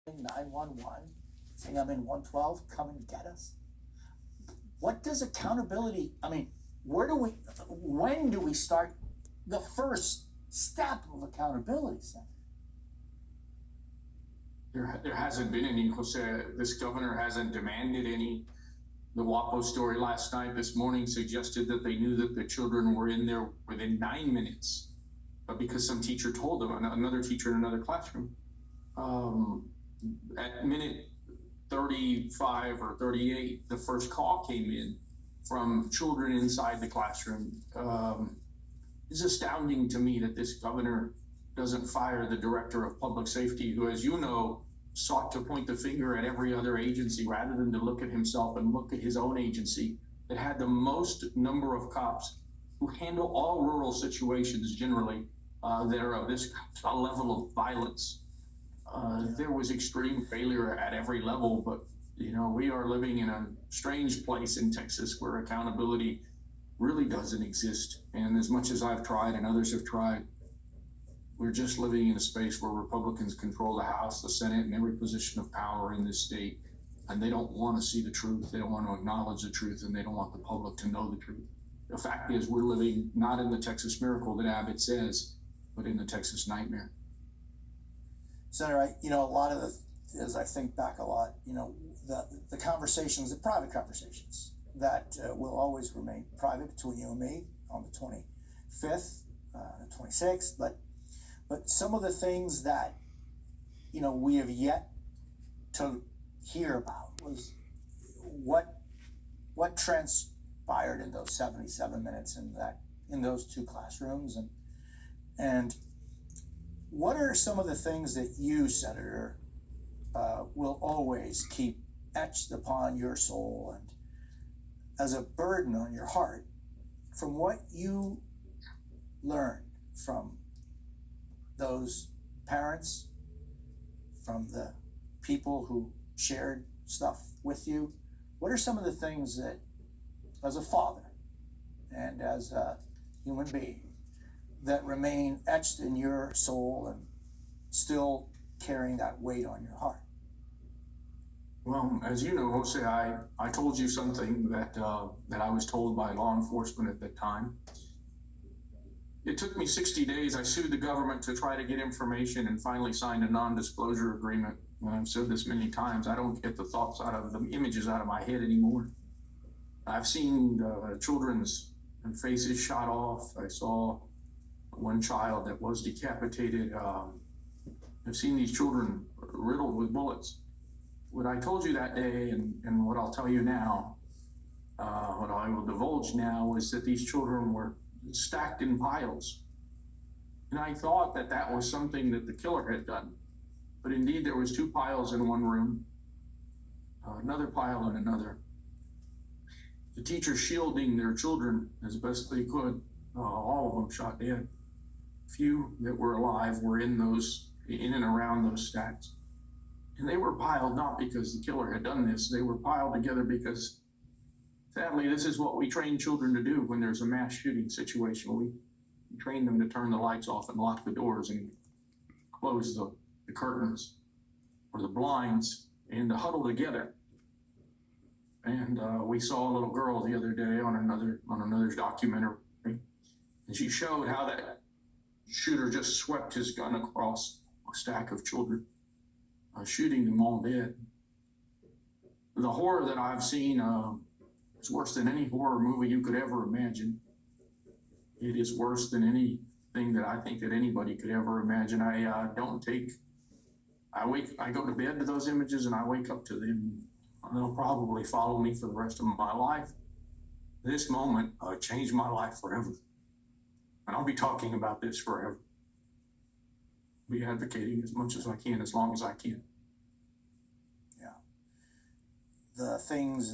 911, saying I'm in 112, come and get us? What does accountability, when do we start the first step of accountability, Senator? There hasn't been any, Jose. This governor hasn't demanded any. The WAPO story last night, this morning, suggested that they knew that the children were in there within 9 minutes, but because some teacher told them, another teacher in another classroom, at minute 35 or 38, the first call came in from children inside the classroom. It's astounding to me that this governor doesn't fire the director of public safety, who, as you know, sought to point the finger at every other agency rather than to look at himself and look at his own agency that had the most number of cops who handle all rural situations generally that are of this level of violence. There was extreme failure at every level, but we are living in a strange place in Texas where accountability really doesn't exist. And as much as I've tried and others have tried, we're just living in a space where Republicans control the House, the Senate, and every position of power in this state. And they don't want to see the truth. They don't want to acknowledge the truth, and they don't want the public to know the truth. The fact is, we're living not in the Texas miracle that Abbott says, but in the Texas nightmare. Senator, a lot of as I think back a lot, the conversations, the private conversations that will always remain private between you and me on the 25th, the 26th, but some of the things that, we have yet to hear about was what transpired in those 77 minutes in those two classrooms, and what are some of the things that you, Senator, will always keep etched upon your soul and as a burden on your heart from what you learned from those parents, from the people who shared stuff with you? What are some of the things that, as a father and as a human being, that remain etched in your soul and still carrying that weight on your heart? Well, as you know, Jose, I told you something that I was told by law enforcement at the time. It took me 60 days. I sued the government to try to get information and finally signed a non-disclosure agreement. And I've said this many times, I don't get the thoughts out of the images out of my head anymore. I've seen children's faces shot off. I saw one child that was decapitated. I've seen these children riddled with bullets. What I told you that day and what I'll tell you now, what I will divulge now, is that these children were stacked in piles. And I thought that was something that the killer had done. But indeed, there was 2 piles in one room, another pile in another. The teachers shielding their children as best they could, all of them shot dead. Few that were alive were in and around those stacks. And they were piled not because the killer had done this, they were piled together because, sadly, this is what we train children to do when there's a mass shooting situation. We train them to turn the lights off and lock the doors and close the curtains or the blinds and to huddle together. And we saw a little girl the other day on another documentary, and she showed how that shooter just swept his gun across a stack of children, shooting them all dead. The horror that I've seen is worse than any horror movie you could ever imagine. It is worse than anything that I think that anybody could ever imagine. I go to bed to those images and I wake up to them. They'll probably follow me for the rest of my life. This moment changed my life forever. And I'll be talking about this forever. Be advocating as much as I can, as long as I can. Yeah. The things